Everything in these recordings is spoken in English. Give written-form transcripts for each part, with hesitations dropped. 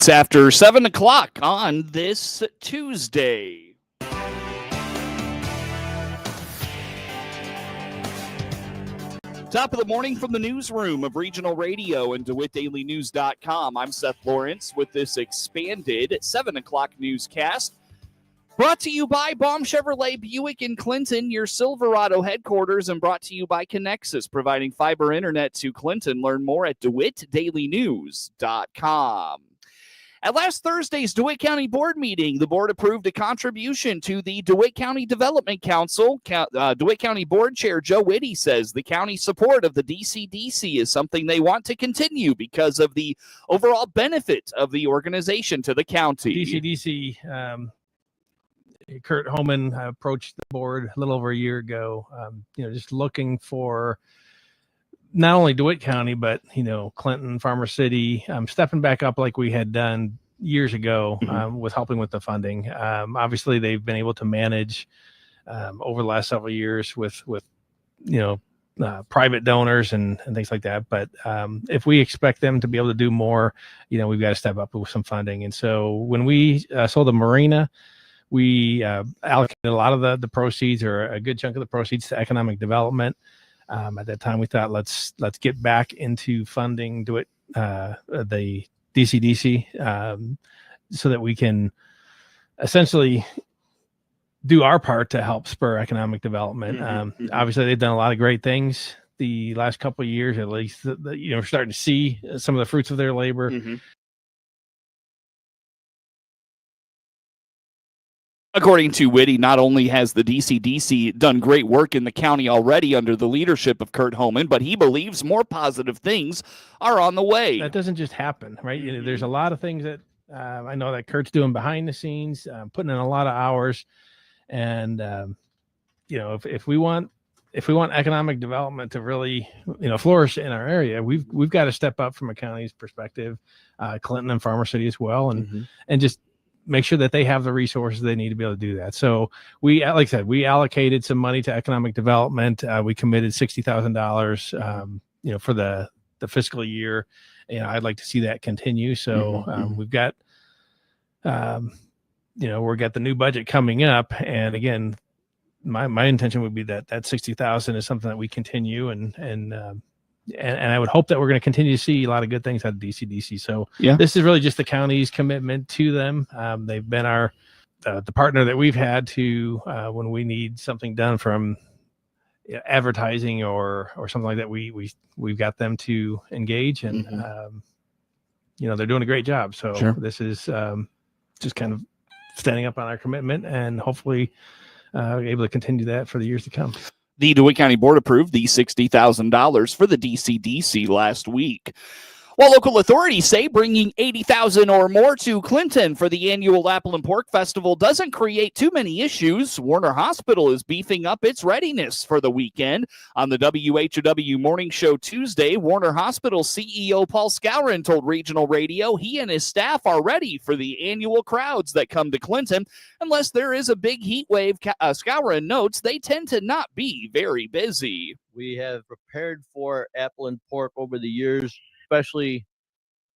It's after 7 o'clock on this Tuesday. Top of the morning from the newsroom of Regional Radio and DeWittDailyNews.com. I'm Seth Lawrence with this expanded 7 o'clock newscast. Brought to you by Baum Chevrolet Buick in Clinton, your Silverado headquarters, and brought to you by Connexus, providing fiber internet to Clinton. Learn more at DeWittDailyNews.com. At last Thursday's DeWitt County Board meeting, the board approved a contribution to the DeWitt County Development Council. DeWitt County Board Chair Joe Whitty says the county's support of the DCDC is something they want to continue because of the overall benefit of the organization to the county. DCDC, Kurt Homan approached the board a little over a year ago, just looking for not only DeWitt County, but, Clinton, Farmer City, stepping back up like we had done years ago with helping with the funding. Obviously, they've been able to manage over the last several years with private donors and things like that. But if we expect them to be able to do more, we've got to step up with some funding. And so when we sold the marina, we allocated a lot of the proceeds, or a good chunk of the proceeds, to economic development. At that time, we thought let's get back into funding DeWitt, the DCDC, so that we can essentially do our part to help spur economic development. Obviously, they've done a lot of great things the last couple of years. At least, we're starting to see some of the fruits of their labor. According to Whitty, not only has the DCDC done great work in the county already under the leadership of Kurt Homan, but he believes more positive things are on the way. That doesn't just happen, right? There's a lot of things that I know that Kurt's doing behind the scenes, putting in a lot of hours. And, if we want economic development to really, flourish in our area, we've got to step up from a county's perspective, Clinton and Farmer City as well, and just make sure that they have the resources they need to be able to do that. So we, like I said, we allocated some money to economic development. We committed $60,000, for the fiscal year. I'd like to see that continue. So we've got, we've got the new budget coming up. And again, my intention would be that 60,000 is something that we continue, and I would hope that we're going to continue to see a lot of good things out of DCDC. So This is really just the county's commitment to them. They've been the partner that we've had to when we need something done from advertising or something like that. We've got them to engage, and they're doing a great job. So This is just kind of standing up on our commitment, and hopefully able to continue that for the years to come. The DeWitt County Board approved the $60,000 for the DCDC last week. While local authorities say bringing $80,000 or more to Clinton for the annual Apple and Pork Festival doesn't create too many issues, Warner Hospital is beefing up its readiness for the weekend. On the WHOW Morning Show Tuesday, Warner Hospital CEO Paul Skowron told Regional Radio he and his staff are ready for the annual crowds that come to Clinton. Unless there is a big heat wave, Skowron notes they tend to not be very busy. We have prepared for Apple and Pork over the years. Especially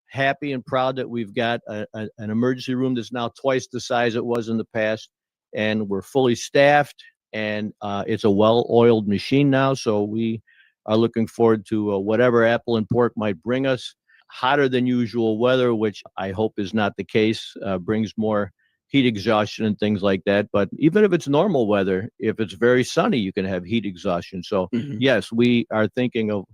happy and proud that we've got an emergency room that's now twice the size it was in the past, and we're fully staffed, and it's a well-oiled machine now. So we are looking forward to whatever Apple and Pork might bring us. Hotter than usual weather, which I hope is not the case, brings more heat exhaustion and things like that. But even if it's normal weather, if it's very sunny, you can have heat exhaustion. So yes, we are thinking of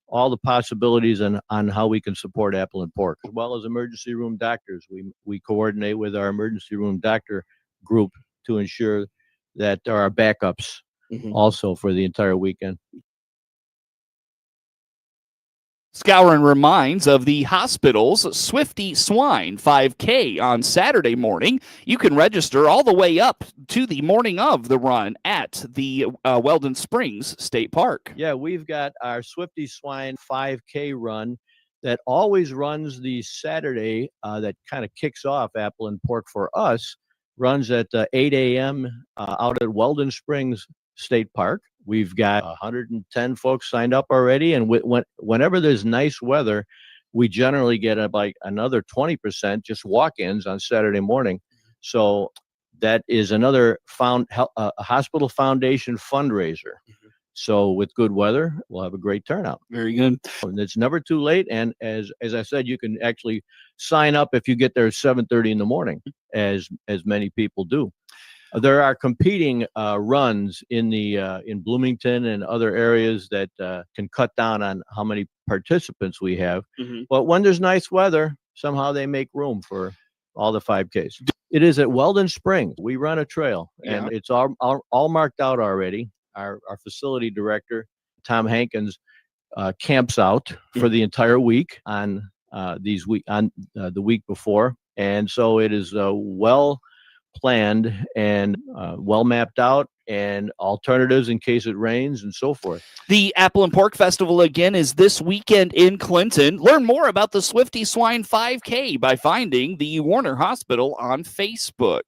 all the possibilities on how we can support Apple and Pork, as well as emergency room doctors. We coordinate with our emergency room doctor group to ensure that there are backups also for the entire weekend. Skowron reminds of the hospital's Swifty Swine 5K on Saturday morning. You can register all the way up to the morning of the run at the Weldon Springs State Park. Yeah, we've got our Swifty Swine 5K run that always runs the Saturday that kind of kicks off Apple and Pork for us, runs at 8 a.m. Out at Weldon Springs State Park. We've got 110 folks signed up already, and whenever there's nice weather, we generally get like another 20% just walk-ins on Saturday morning. So that is another a hospital foundation fundraiser. So with good weather, we'll have a great turnout. Very good. And it's never too late. And as I said, you can actually sign up if you get there at 7:30 in the morning, as many people do. There are competing runs in Bloomington and other areas that can cut down on how many participants we have. But when there's nice weather, somehow they make room for all the 5Ks. It is at Weldon Springs. We run a trail, and it's all marked out already. Our facility director, Tom Hankins, camps out for the entire week on the week before, and so it is well planned and well mapped out, and alternatives in case it rains and so forth. The Apple and Pork Festival again is this weekend in Clinton. Learn more about the Swifty Swine 5K by finding the Warner Hospital on Facebook.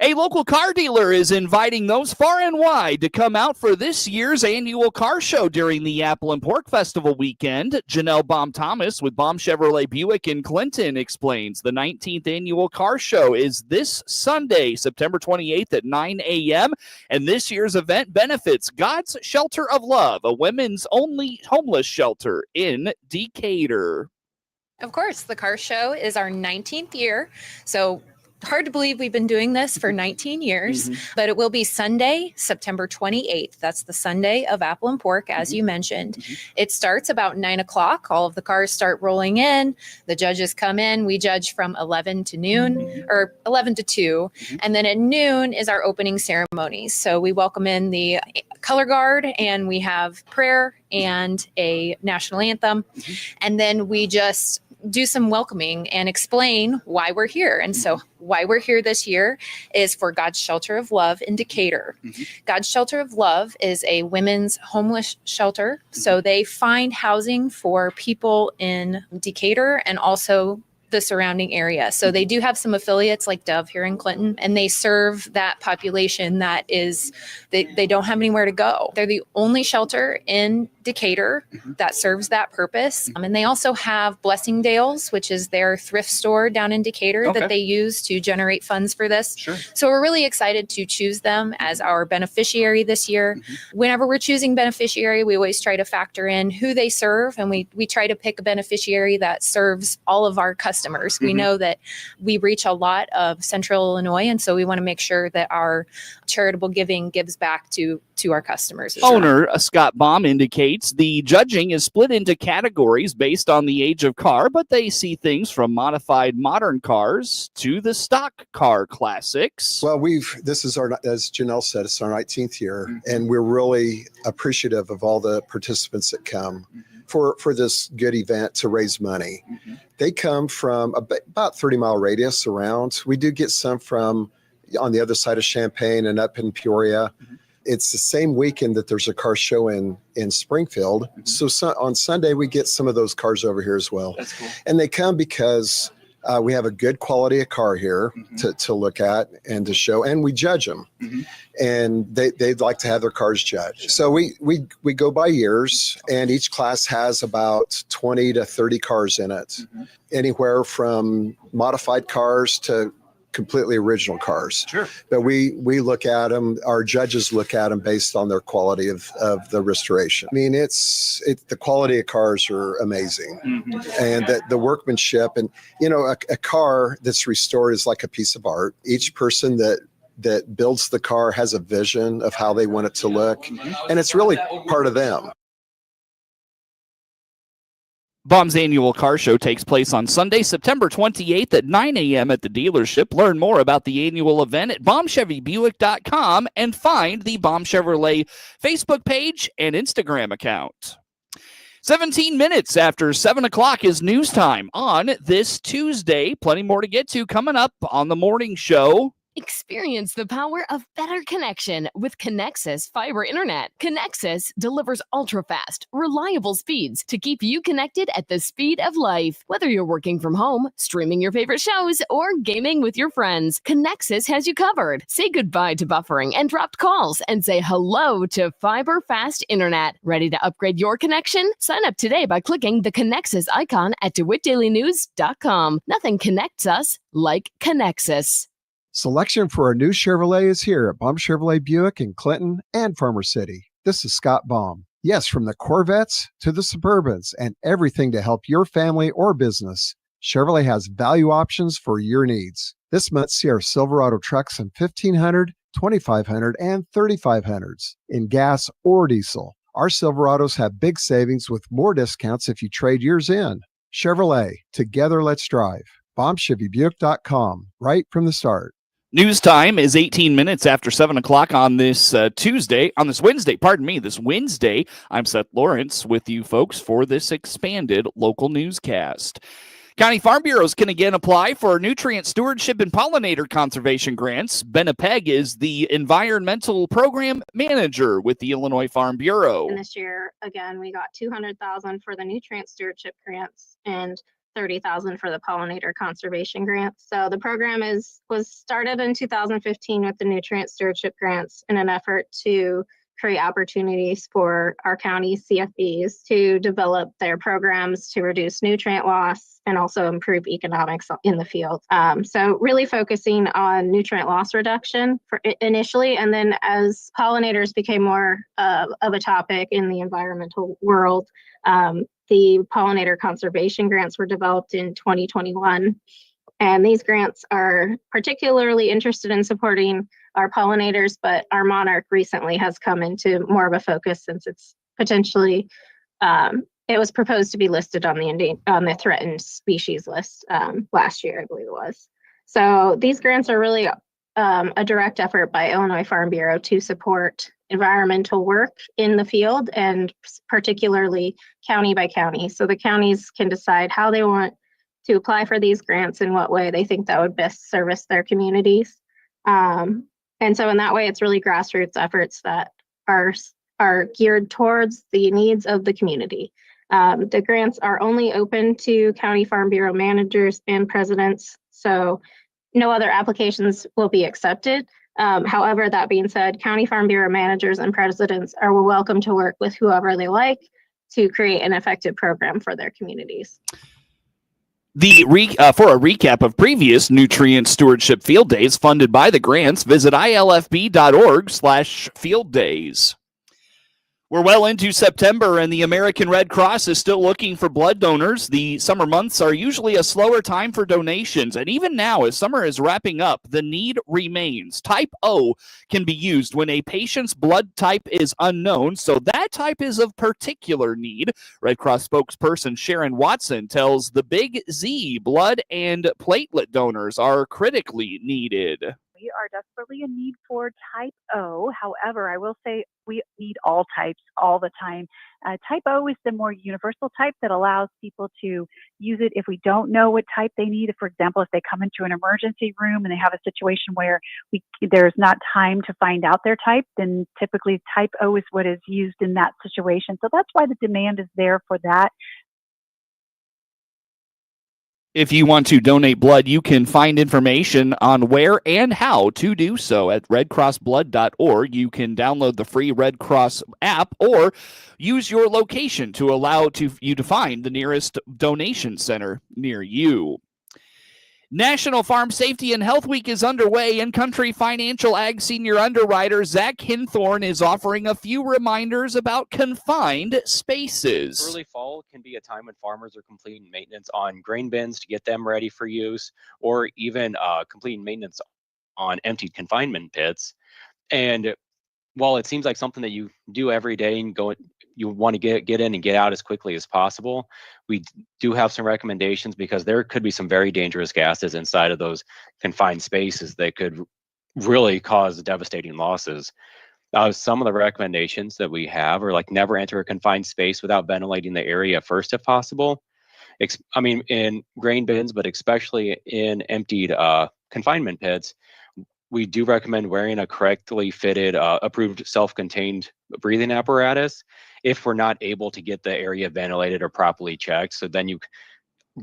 A local car dealer is inviting those far and wide to come out for this year's annual car show during the Apple and Pork Festival weekend. Janelle Baum Thomas with Baum Chevrolet Buick in Clinton explains the 19th annual car show is this Sunday, September 28th at 9 a.m. And this year's event benefits God's Shelter of Love, a women's only homeless shelter in Decatur. Of course, the car show is our 19th year. So hard to believe we've been doing this for 19 years, but it will be Sunday, September 28th. That's the Sunday of Apple and Pork, as you mentioned. It starts about 9 o'clock. All of the cars start rolling in. The judges come in. We judge from 11 to noon or 11 to 2. And then at noon is our opening ceremonies. So we welcome in the color guard, and we have prayer and a national anthem. And then we just do some welcoming and explain why we're here. And so why we're here this year is for God's Shelter of Love in Decatur. God's Shelter of Love is a women's homeless shelter. So they find housing for people in Decatur and also the surrounding area. So they do have some affiliates like Dove here in Clinton, and they serve that population that is, they don't have anywhere to go. They're the only shelter in Decatur that serves that purpose. And they also have Blessing Dales, which is their thrift store down in Decatur that they use to generate funds for this. So we're really excited to choose them as our beneficiary this year. Whenever we're choosing beneficiary, we always try to factor in who they serve, and we try to pick a beneficiary that serves all of our customers. We know that we reach a lot of Central Illinois, and so we want to make sure that our charitable giving gives back to our customers. Owner Scott Baum indicates the judging is split into categories based on the age of car, but they see things from modified modern cars to the stock car classics. Well, this is our, as Janelle said, it's our 19th year, and we're really appreciative of all the participants that come for this good event to raise money. They come from about 30-mile radius around. We do get some from on the other side of Champaign and up in Peoria. It's the same weekend that there's a car show in Springfield. So on Sunday, we get some of those cars over here as well. That's cool. And they come because we have a good quality of car here to look at and to show, and we judge them. And they'd like to have their cars judged. So we go by years, and each class has about 20 to 30 cars in it, anywhere from modified cars to completely original cars. But we look at them, our judges look at them based on their quality of the restoration. I mean, the quality of cars are amazing. And the workmanship, and a car that's restored is like a piece of art. Each person that builds the car has a vision of how they want it to look, and it's really part of them. Baum's annual car show takes place on Sunday, September 28th at 9 a.m. at the dealership. Learn more about the annual event at BaumChevyBuick.com and find the Baum Chevrolet Facebook page and Instagram account. 17 minutes after 7 o'clock is news time on this Tuesday. Plenty more to get to coming up on the morning show Experience the power of better connection with Connexus Fiber Internet. Connexus delivers ultra-fast, reliable speeds to keep you connected at the speed of life. Whether you're working from home, streaming your favorite shows, or gaming with your friends, Connexus has you covered. Say goodbye to buffering and dropped calls and say hello to fiber fast internet. Ready to upgrade your connection? Sign up today by clicking the Connexus icon at DeWittDailyNews.com. Nothing connects us like Connexus. Selection for a new Chevrolet is here at Baum Chevrolet Buick in Clinton and Farmer City. This is Scott Baum. Yes, from the Corvettes to the Suburbans and everything to help your family or business, Chevrolet has value options for your needs. This month, see our Silverado trucks in 1500, 2500, and 3500s in gas or diesel. Our Silverados have big savings with more discounts if you trade yours in. Chevrolet, together let's drive. BaumChevyBuick.com, right from the start. News time is 18 minutes after 7 o'clock on this Wednesday. I'm Seth Lawrence with you folks for this expanded local newscast. County Farm Bureaus can again apply for nutrient stewardship and pollinator conservation grants. Benna Pegg is the environmental program manager with the Illinois Farm Bureau. And this year, again, we got $200,000 for the nutrient stewardship grants and $30,000 for the pollinator conservation grants. So the program was started in 2015 with the nutrient stewardship grants in an effort to create opportunities for our county CFBs to develop their programs to reduce nutrient loss and also improve economics in the field. So really focusing on nutrient loss reduction for initially, and then as pollinators became more of a topic in the environmental world, the pollinator conservation grants were developed in 2021. And these grants are particularly interested in supporting our pollinators, but our monarch recently has come into more of a focus since it's potentially, it was proposed to be listed on the threatened species list last year, I believe it was. So these grants are really a direct effort by Illinois Farm Bureau to support environmental work in the field and particularly county by county. So the counties can decide how they want to apply for these grants in what way they think that would best service their communities. And so in that way, it's really grassroots efforts that are geared towards the needs of the community. The grants are only open to County Farm Bureau managers and presidents, so no other applications will be accepted. However, that being said, County Farm Bureau managers and presidents are welcome to work with whoever they like to create an effective program for their communities. For a recap of previous nutrient stewardship field days funded by the grants, visit ilfb.org/field days. We're well into September, and the American Red Cross is still looking for blood donors. The summer months are usually a slower time for donations, and even now, as summer is wrapping up, the need remains. Type O can be used when a patient's blood type is unknown, so that type is of particular need. Red Cross spokesperson Sharon Watson tells the Big Z blood and platelet donors are critically needed. We are desperately in need for type O. However, I will say we need all types all the time. Type O is the more universal type that allows people to use it if we don't know what type they need. For example, if they come into an emergency room and they have a situation where there's not time to find out their type, then typically type O is what is used in that situation. So that's why the demand is there for that. If you want to donate blood, you can find information on where and how to do so at redcrossblood.org. You can download the free Red Cross app or use your location to allow you to find the nearest donation center near you. National Farm Safety and Health Week is underway, and Country Financial Ag Senior Underwriter Zach Hinthorn is offering a few reminders about confined spaces. Early fall can be a time when farmers are completing maintenance on grain bins to get them ready for use, or even completing maintenance on emptied confinement pits. And while it seems like something that you do every day and you want to get in and get out as quickly as possible, we do have some recommendations because there could be some very dangerous gases inside of those confined spaces that could really cause devastating losses. Some of the recommendations that we have are like never enter a confined space without ventilating the area first if possible. I mean, in grain bins, but especially in emptied confinement pits, we do recommend wearing a correctly fitted, approved self-contained breathing apparatus if we're not able to get the area ventilated or properly checked. So then you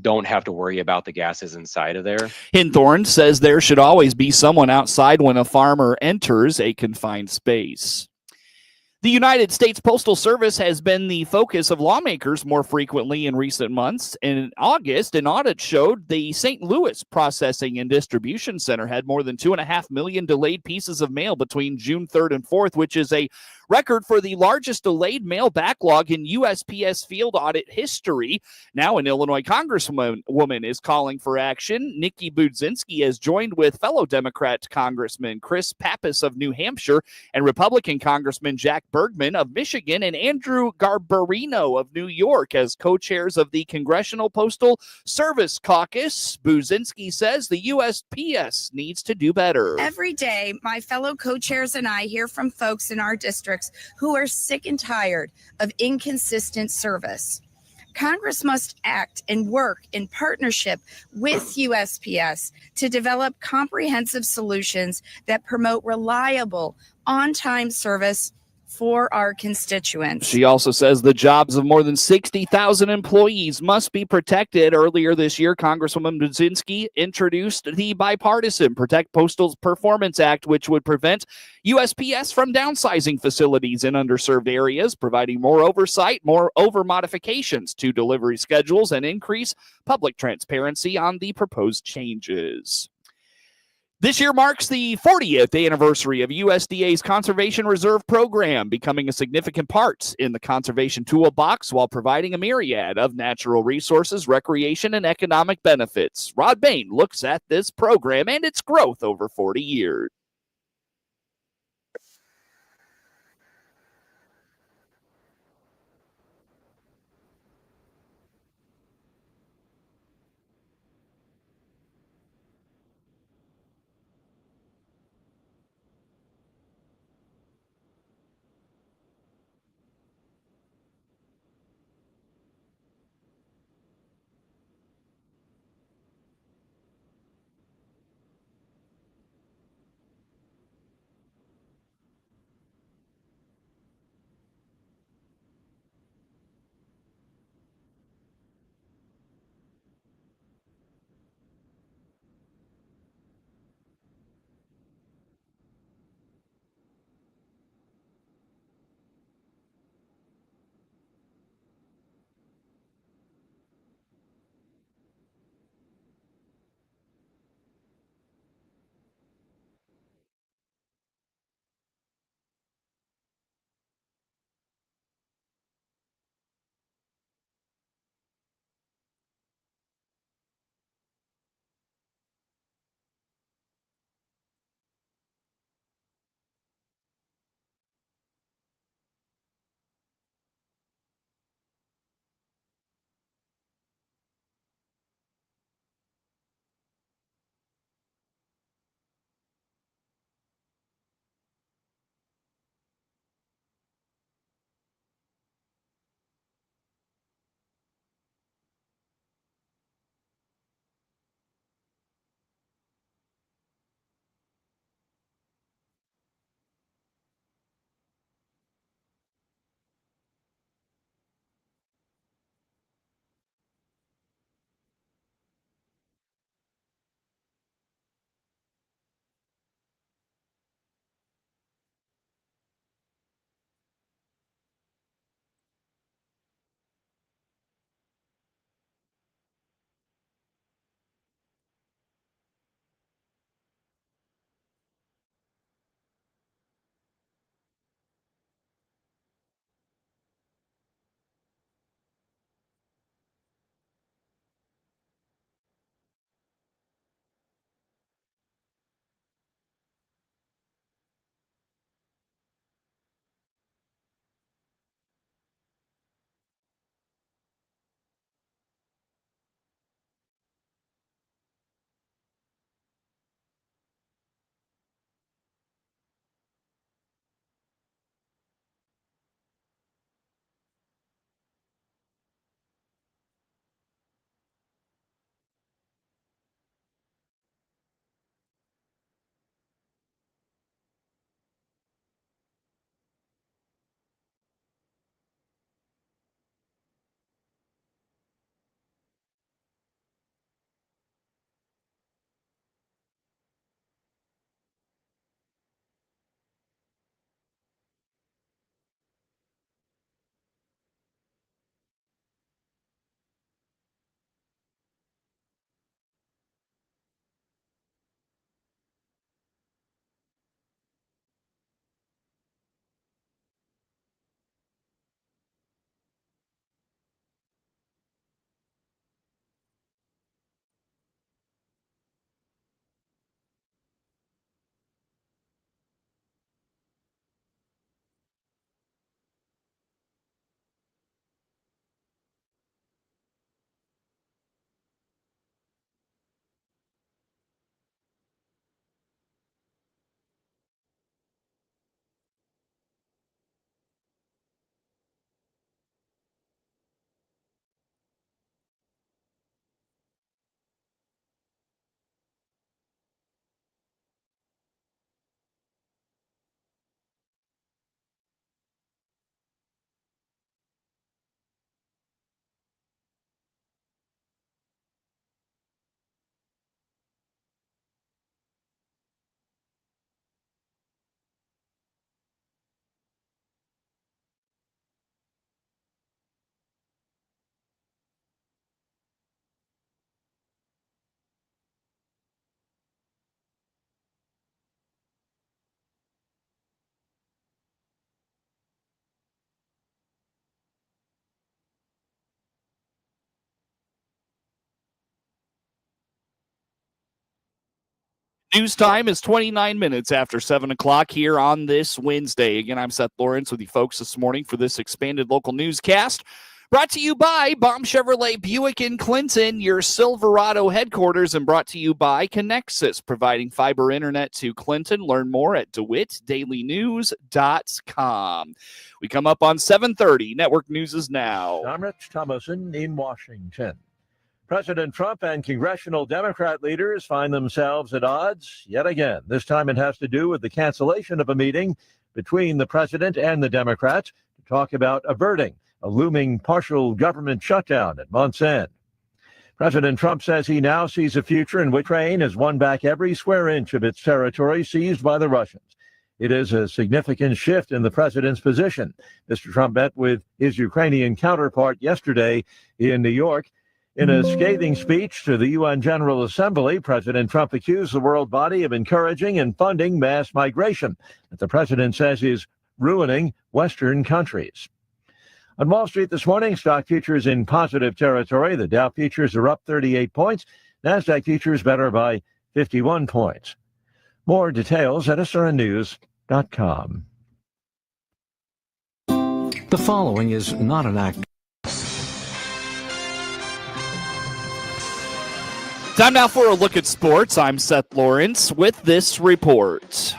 don't have to worry about the gases inside of there. Hinthorn says there should always be someone outside when a farmer enters a confined space. The United States Postal Service has been the focus of lawmakers more frequently in recent months. In August, an audit showed the St. Louis Processing and Distribution Center had more than 2.5 million delayed pieces of mail between June 3rd and 4th, which is a record for the largest delayed mail backlog in USPS field audit history. Now, an Illinois congresswoman is calling for action. Nikki Budzinski has joined with fellow Democrat Congressman Chris Pappas of New Hampshire and Republican Congressman Jack Bergman of Michigan and Andrew Garbarino of New York as co-chairs of the Congressional Postal Service Caucus. Budzinski says the USPS needs to do better. Every day, my fellow co-chairs and I hear from folks in our districts who are sick and tired of inconsistent service. Congress must act and work in partnership with USPS to develop comprehensive solutions that promote reliable, on-time service for our constituents. She also says the jobs of more than 60,000 employees must be protected. Earlier this year, Congresswoman Budzinski introduced the bipartisan Protect Postal's Performance Act, which would prevent USPS from downsizing facilities in underserved areas, providing more oversight, more over modifications to delivery schedules, and increase public transparency on the proposed changes. This year marks the 40th anniversary of USDA's Conservation Reserve Program, becoming a significant part in the conservation toolbox while providing a myriad of natural resources, recreation, and economic benefits. Rod Bain looks at this program and its growth over 40 years. News time is 29 minutes after 7 o'clock here on this Wednesday. Again, I'm Seth Lawrence with you folks this morning for this expanded local newscast. Brought to you by Baum Chevrolet Buick in Clinton, your Silverado headquarters, and brought to you by Connexus, providing fiber internet to Clinton. Learn more at DeWittDailyNews.com. We come up on 7:30. Network News is now. I'm Rich Thomason in Washington. President Trump and congressional Democrat leaders find themselves at odds yet again. This time it has to do with the cancellation of a meeting between the president and the Democrats to talk about averting a looming partial government shutdown at month's end. President Trump says he now sees a future in which Ukraine has won back every square inch of its territory seized by the Russians. It is a significant shift in the president's position. Mr. Trump met with his Ukrainian counterpart yesterday in New York. In a scathing speech to the UN General Assembly, President Trump accused the world body of encouraging and funding mass migration that the president says is ruining Western countries. On Wall Street this morning, stock futures in positive territory. The Dow futures are up 38 points. NASDAQ futures better by 51 points. More details at srnnews.com. The following is not an act. Time now for a look at sports. I'm Seth Lawrence with this report.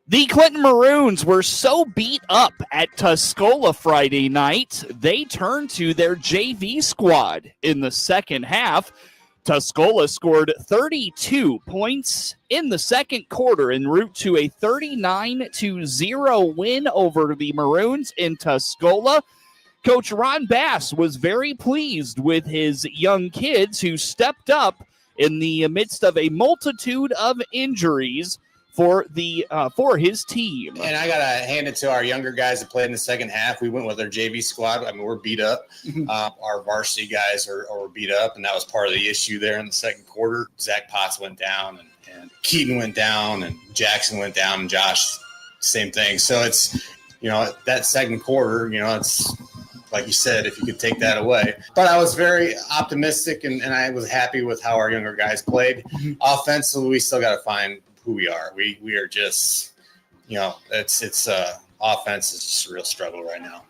The Clinton Maroons were so beat up at Tuscola Friday night, they turned to their JV squad in the second half. Tuscola scored 32 points in the second quarter en route to a 39-0 win over the Maroons in Tuscola. Coach Ron Bass was very pleased with his young kids who stepped up in the midst of a multitude of injuries for his team. And I got to hand it to our younger guys that played in the second half. We went with our JV squad. I mean, we're beat up. Our varsity guys are beat up, and that was part of the issue there in the second quarter. Zach Potts went down, and Keaton went down, and Jackson went down, and Josh, same thing. So it's, that second quarter, it's like you said, if you could take that away. But I was very optimistic, and I was happy with how our younger guys played. Offensively, we still got to find who we are. We are just, offense is just a real struggle right now.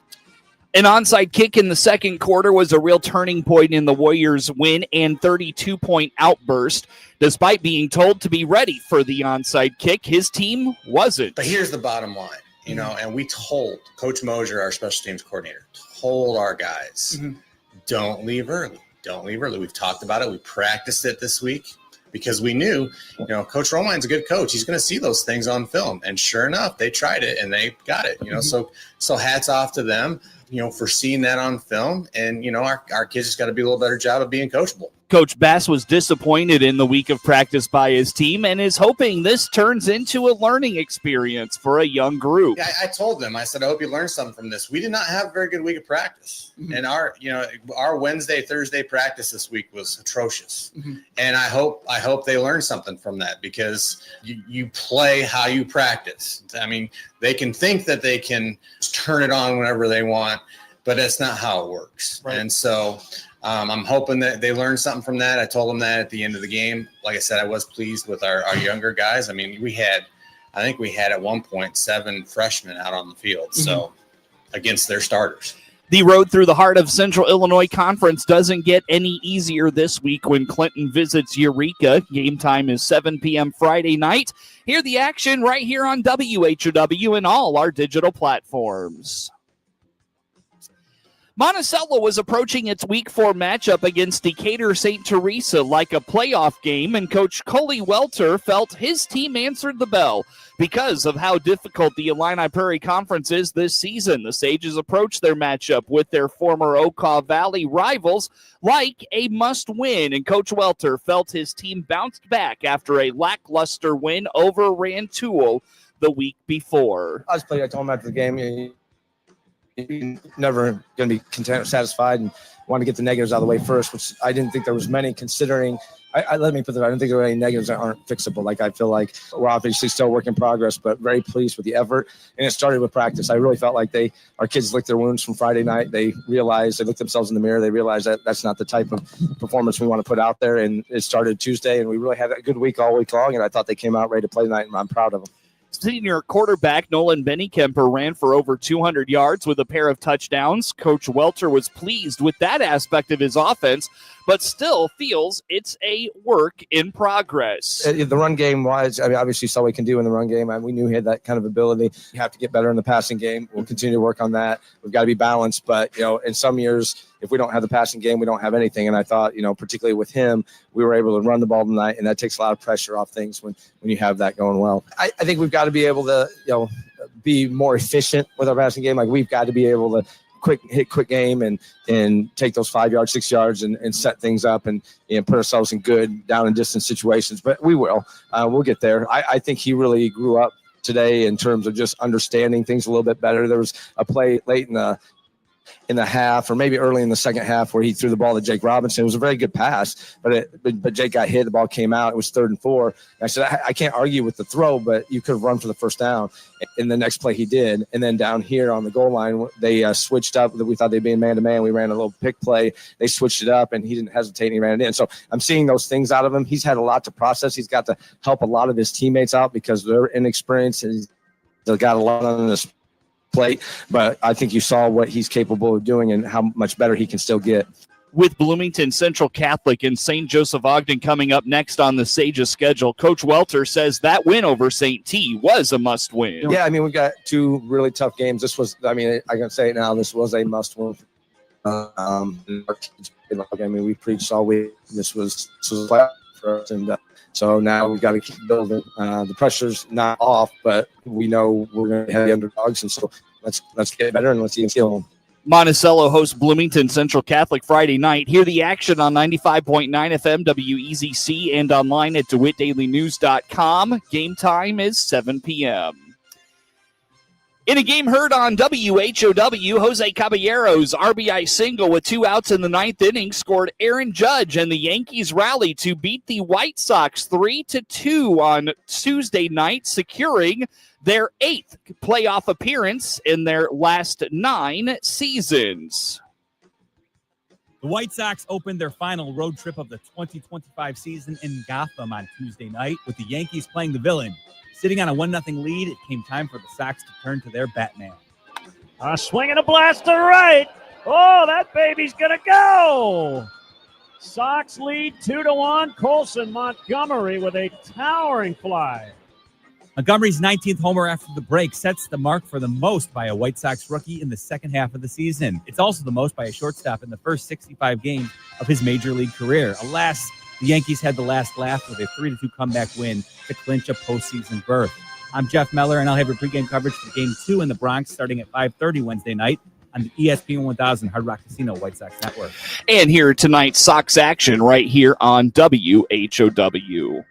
An onside kick in the second quarter was a real turning point in the Warriors' win and 32-point outburst. Despite being told to be ready for the onside kick, his team wasn't. But here's the bottom line, and we told Coach Mosier, our special teams coordinator, told our guys, don't leave early. Don't leave early. We've talked about it. We practiced it this week. Because we knew, Coach Romine's a good coach. He's going to see those things on film. And sure enough, they tried it and they got it, So hats off to them, for seeing that on film. And, our kids just got to do a little better job of being coachable. Coach Bass was disappointed in the week of practice by his team and is hoping this turns into a learning experience for a young group. Yeah, I told them, I said, I hope you learned something from this. We did not have a very good week of practice. And our Wednesday, Thursday practice this week was atrocious. And I hope they learned something from that, because you play how you practice. I mean, they can think that they can turn it on whenever they want, but that's not how it works. Right. And so I'm hoping that they learned something from that. I told them that at the end of the game. Like I said, I was pleased with our younger guys. I mean, I think we had at one point 7 freshmen out on the field, so against their starters. The road through the heart of Central Illinois Conference doesn't get any easier this week when Clinton visits Eureka. Game time is 7 p.m. Friday night. Hear the action right here on WHOW and all our digital platforms. Monticello was approaching its Week 4 matchup against Decatur St. Teresa like a playoff game, and Coach Coley Welter felt his team answered the bell. Because of how difficult the Illini Prairie Conference is this season, the Sages approached their matchup with their former Okaw Valley rivals like a must-win, and Coach Welter felt his team bounced back after a lackluster win over Rantoul the week before. I told him after the game, you're never going to be content or satisfied, and want to get the negatives out of the way first, which I didn't think there was many considering. Let me put that. I don't think there are any negatives that aren't fixable. Like, I feel like we're obviously still work in progress, but very pleased with the effort. And it started with practice. I really felt like our kids licked their wounds from Friday night. They looked themselves in the mirror. They realized that that's not the type of performance we want to put out there. And it started Tuesday, and we really had a good week all week long. And I thought they came out ready to play tonight, and I'm proud of them. Senior quarterback Nolan Benny-Kemper ran for over 200 yards with a pair of touchdowns. Coach Welter was pleased with that aspect of his offense, but still feels it's a work in progress. The run game wise, I mean, obviously saw what he can do in the run game. We knew he had that kind of ability. You have to get better in the passing game. We'll continue to work on that. We've got to be balanced, but in some years, if we don't have the passing game, we don't have anything. And I thought, particularly with him, we were able to run the ball tonight, and that takes a lot of pressure off things when you have that going well. I think we've got to be able to, be more efficient with our passing game. Like, we've got to be able to quick game and take those 5 yards, 6 yards and set things up and put ourselves in good down and distance situations. But we will. We'll get there. I think he really grew up today in terms of just understanding things a little bit better. There was a play late in the half, or maybe early in the second half, where he threw the ball to Jake Robinson. It was a very good pass, but Jake got hit. The ball came out. It was 3rd and 4. And I said, I can't argue with the throw, but you could have run for the first down. In the next play, he did. And then down here on the goal line, they switched up. We thought they'd be in man-to-man. We ran a little pick play. They switched it up, and he didn't hesitate, and he ran it in. So I'm seeing those things out of him. He's had a lot to process. He's got to help a lot of his teammates out because they're inexperienced, and they've got a lot on this plate, but I think you saw what he's capable of doing and how much better he can still get. With Bloomington Central Catholic and St. Joseph Ogden coming up next on the Sages schedule, Coach Welter says that win over St. T was a must-win. Yeah, I mean, we got 2 really tough games. This was, I mean, I can say it now, this was a must-win. We preached all week. This was for us, and so now we've got to keep building. The pressure's not off, but we know we're going to have the underdogs, and so let's get better and let's even kill them. Monticello hosts Bloomington Central Catholic Friday night. Hear the action on 95.9 FM WEZC and online at DeWittDailyNews.com. Game time is 7 p.m. In a game heard on WHOW, Jose Caballero's RBI single with 2 outs in the 9th inning scored Aaron Judge, and the Yankees rallied to beat the White Sox 3-2 on Tuesday night, securing their 8th playoff appearance in their last 9 seasons. The White Sox opened their final road trip of the 2025 season in Gotham on Tuesday night, with the Yankees playing the villain. Sitting on a 1-0 lead, it came time for the Sox to turn to their Batman. A swing and a blast to right. Oh, that baby's going to go. Sox lead 2-1. Colson Montgomery with a towering fly. Montgomery's 19th homer after the break sets the mark for the most by a White Sox rookie in the second half of the season. It's also the most by a shortstop in the first 65 games of his major league career. Alas, the Yankees had the last laugh with a 3-2 comeback win to clinch a postseason berth. I'm Jeff Meller, and I'll have your pregame coverage for Game 2 in the Bronx starting at 5:30 Wednesday night on the ESPN 1000 Hard Rock Casino White Sox Network. And here tonight's Sox action right here on WHOW.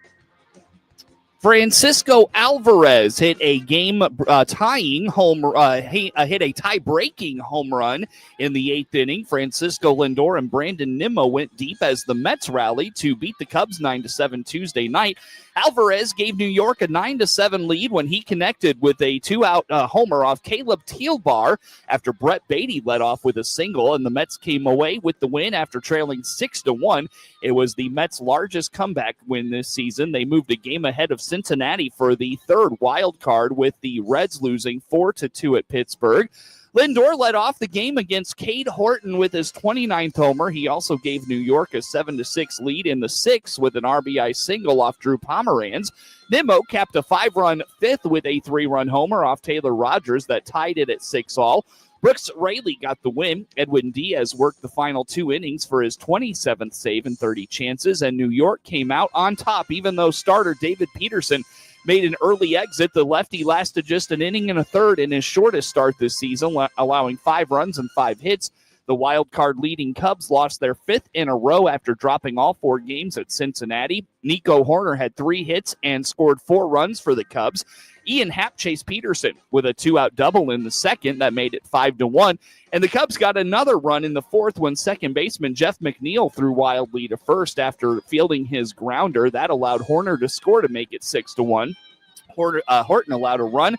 Francisco Alvarez hit a game-tying hit a tie-breaking home run in the 8th inning. Francisco Lindor and Brandon Nimmo went deep as the Mets rallied to beat the Cubs 9-7 Tuesday night. Alvarez gave New York a 9-7 lead when he connected with a 2-out homer off Caleb Thielbar after Brett Beatty led off with a single, and the Mets came away with the win after trailing 6-1. It was the Mets' largest comeback win this season. They moved a game ahead of Cincinnati for the 3rd wild card, with the Reds losing 4-2 at Pittsburgh. Lindor led off the game against Cade Horton with his 29th homer. He also gave New York a 7-6 lead in the 6th with an RBI single off Drew Pomeranz. Nimmo capped a 5-run 5th with a 3-run homer off Taylor Rogers that tied it at 6-all. Brooks Raley got the win. Edwin Diaz worked the final 2 innings for his 27th save and 30 chances, and New York came out on top, even though starter David Peterson made an early exit. The lefty lasted just an inning and a third in his shortest start this season, allowing 5 runs and 5 hits. The wild card leading Cubs lost their 5th in a row after dropping all 4 games at Cincinnati. Nico Horner had 3 hits and scored 4 runs for the Cubs. Ian Happ chased Peterson with a 2-out double in the second that made it 5-1. And the Cubs got another run in the 4th when second baseman Jeff McNeil threw wildly to first after fielding his grounder. That allowed Horner to score to make it 6-1. Horton allowed a run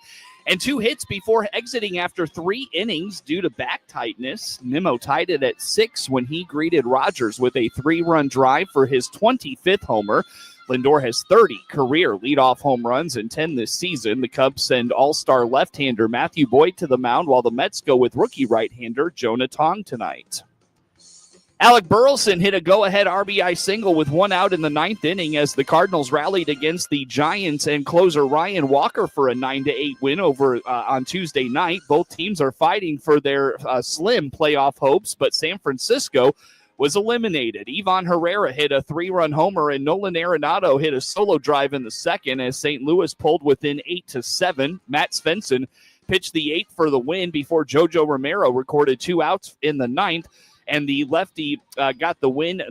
and 2 hits before exiting after 3 innings due to back tightness. Nimmo tied it at 6 when he greeted Rogers with a 3-run drive for his 25th homer. Lindor has 30 career leadoff home runs and 10 this season. The Cubs send all-star left-hander Matthew Boyd to the mound, while the Mets go with rookie right-hander Jonah Tong tonight. Alec Burleson hit a go-ahead RBI single with 1 out in the 9th inning as the Cardinals rallied against the Giants and closer Ryan Walker for a 9-8 win over on Tuesday night. Both teams are fighting for their slim playoff hopes, but San Francisco was eliminated. Ivan Herrera hit a 3-run homer, and Nolan Arenado hit a solo drive in the second as St. Louis pulled within 8-7. Matt Svensson pitched the 8th for the win before Jojo Romero recorded 2 outs in the 9th, and the lefty got the win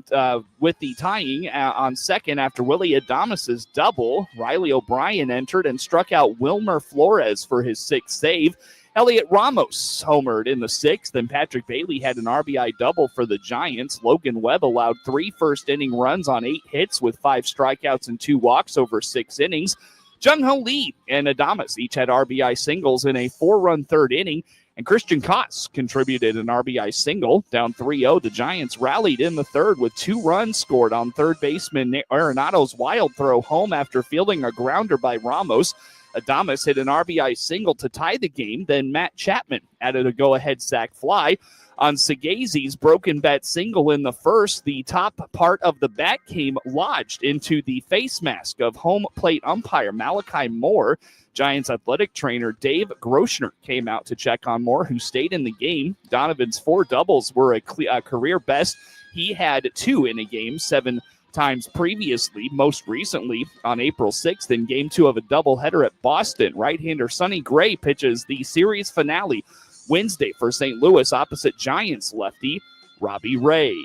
with the tying on second after Willie Adames' double. Riley O'Brien entered and struck out Wilmer Flores for his 6th save. Elliot Ramos homered in the 6th, and Patrick Bailey had an RBI double for the Giants. Logan Webb allowed 3 first-inning runs on 8 hits with 5 strikeouts and 2 walks over 6 innings. Jung-Ho Lee and Adames each had RBI singles in a 4-run 3rd inning, and Christian Kotz contributed an RBI single. Down 3-0, the Giants rallied in the 3rd with 2 runs scored on 3rd baseman Arenado's wild throw home after fielding a grounder by Ramos. Adames hit an RBI single to tie the game. Then Matt Chapman added a go-ahead sac fly. On Segazi's broken bat single in the 1st, the top part of the bat came lodged into the face mask of home plate umpire Malachi Moore. Giants athletic trainer Dave Groschner came out to check on Moore, who stayed in the game. Donovan's 4 doubles were a career best. He had 2 in a game, 7 times previously, most recently on April 6th in Game 2 of a doubleheader at Boston. Right-hander Sonny Gray pitches the series finale Wednesday for St. Louis opposite Giants lefty Robbie Ray.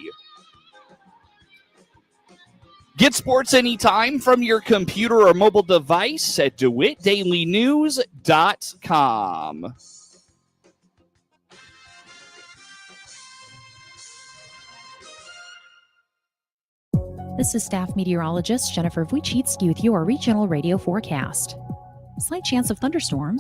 Get sports anytime from your computer or mobile device at DeWittDailyNews.com. This is staff meteorologist Jennifer Wojcicki with your regional radio forecast. Slight chance of thunderstorms